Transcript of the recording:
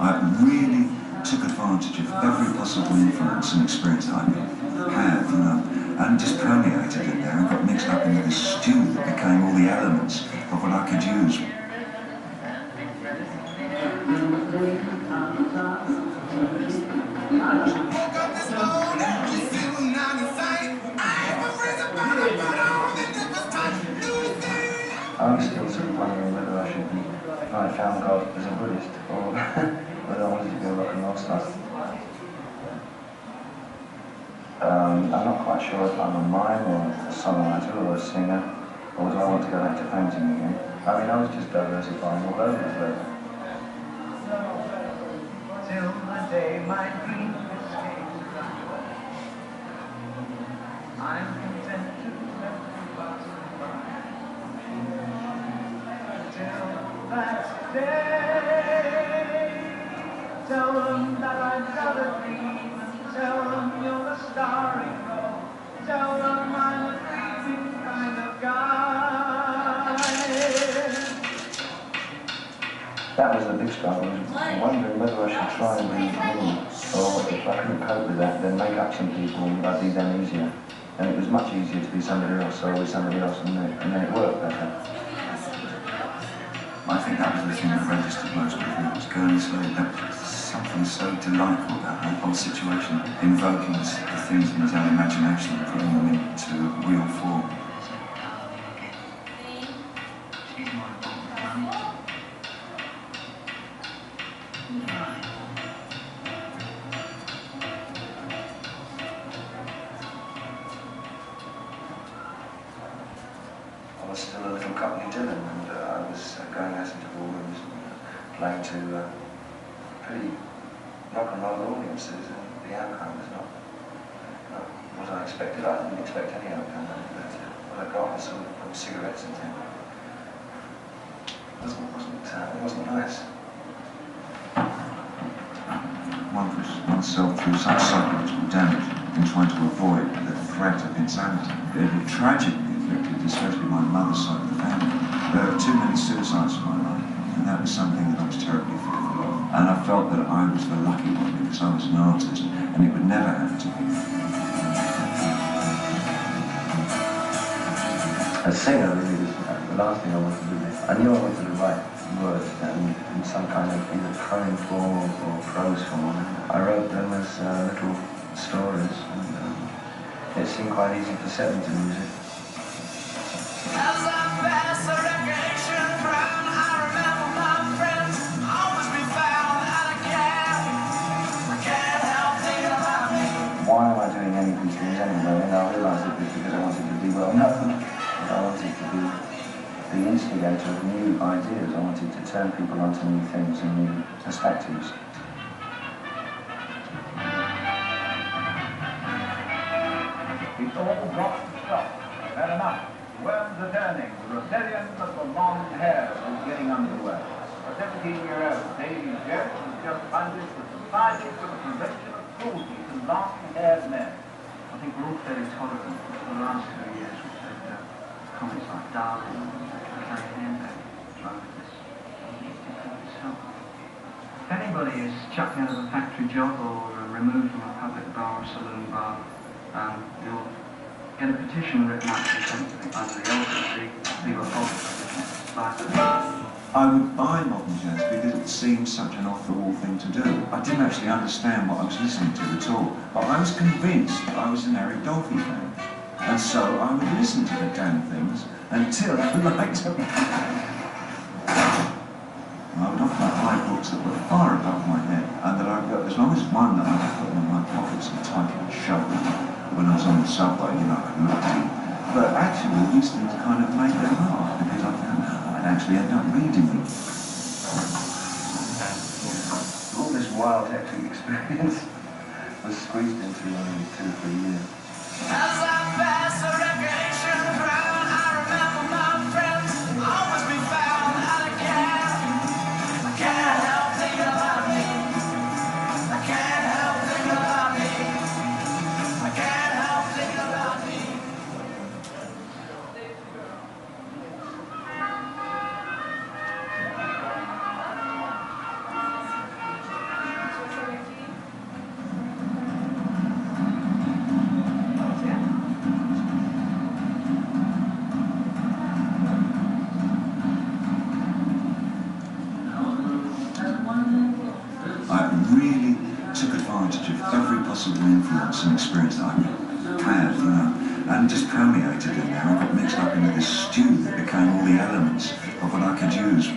I really took advantage of every possible influence and experience that I could have, you know, and just permeated it there and got mixed up into this stew that became all the elements of what I could use. I'm still sort of wondering whether I should be, if I found God as a Buddhist, or whether I wanted to be a rock and roll star. I'm not quite sure if I'm a mime or a songwriter or a singer, or do I want to go back to painting again. I mean, I was just diversifying all over the place. Till the day my dream escapes, I'm content to let the past by. Till that day, tell them that I've got a dream, and tell them you're the starry road, tell them I'm a dreaming kind of guy. That was the big struggle. I was wondering whether I should try and be me, or if I couldn't cope with that, then make up some people and I'd be them easier. And it was much easier to be somebody else, so always somebody else, and then it worked better. I think that was the thing that registered most with me, was going slowly. There was something so delightful about that whole situation, invoking the things in his own imagination and putting them into real form. I was still a little Cockney Dylan, and I was going out into ballrooms and playing to pretty rock and roll audiences, and the outcome was not what I expected. I didn't expect any outcome, but what I got was sort of putting cigarettes into it. It wasn't nice. One pushes oneself through such psychological damage in trying to avoid the threat of insanity. It tragically affected especially my mother's side of the family. There were too many suicides in my life, and that was something that I was terribly fearful of. And I felt that I was the lucky one because I was an artist, and it would never have to be. A singer really was the last thing I wanted to do. I knew I wanted to write words in some kind of either poem form or prose form. I wrote them as little stories, and it seemed quite easy to set them to music. As I pass a recreation ground, I remember my friends always be found, and I can't help thinking about me. Why am I doing any of these things anyway? And I realised it was because I wanted to be well known. I wanted to be the instigator of new ideas. I wanted to turn people onto new things and new perspectives. It's all got to stop. Fair enough. Worms are turning. The rebellion of the long hair is getting underway. A 17-year-old Davy Jones has just funded the Society for the Prevention of Cruelty to Long-Haired Men. I think we're all fairly tolerant. For the last 2 years we've had comments like Darwin and Carrie Handbag drove this. If anybody is chucked out of a factory job or removed from a public bar or saloon bar, you'll get a petition written up to something under the LCC, legal policy. I would buy modern jazz because it seemed such an off-the-wall thing to do. I didn't actually understand what I was listening to at all, but I was convinced I was an Eric Dolphy fan. And so I would listen to the damn things until I liked them. I would often buy books that were far above my head, and that I got, as long as one that I could put in my pockets and title and shoulder when I was on the subway, you know, I could look at it. But actually, these things kind of made them laugh because I found I'd actually end up reading them. All this wild hectic experience was squeezed into only 2 or 3 years. As I pass a recreation ground, I remember my friends always be found, and I can't help thinking about me. I can't help thinking about me. I can't help thinking about me. possible influence and experience that I could have, you know, and just permeated in there. I got mixed up into this stew that became all the elements of what I could use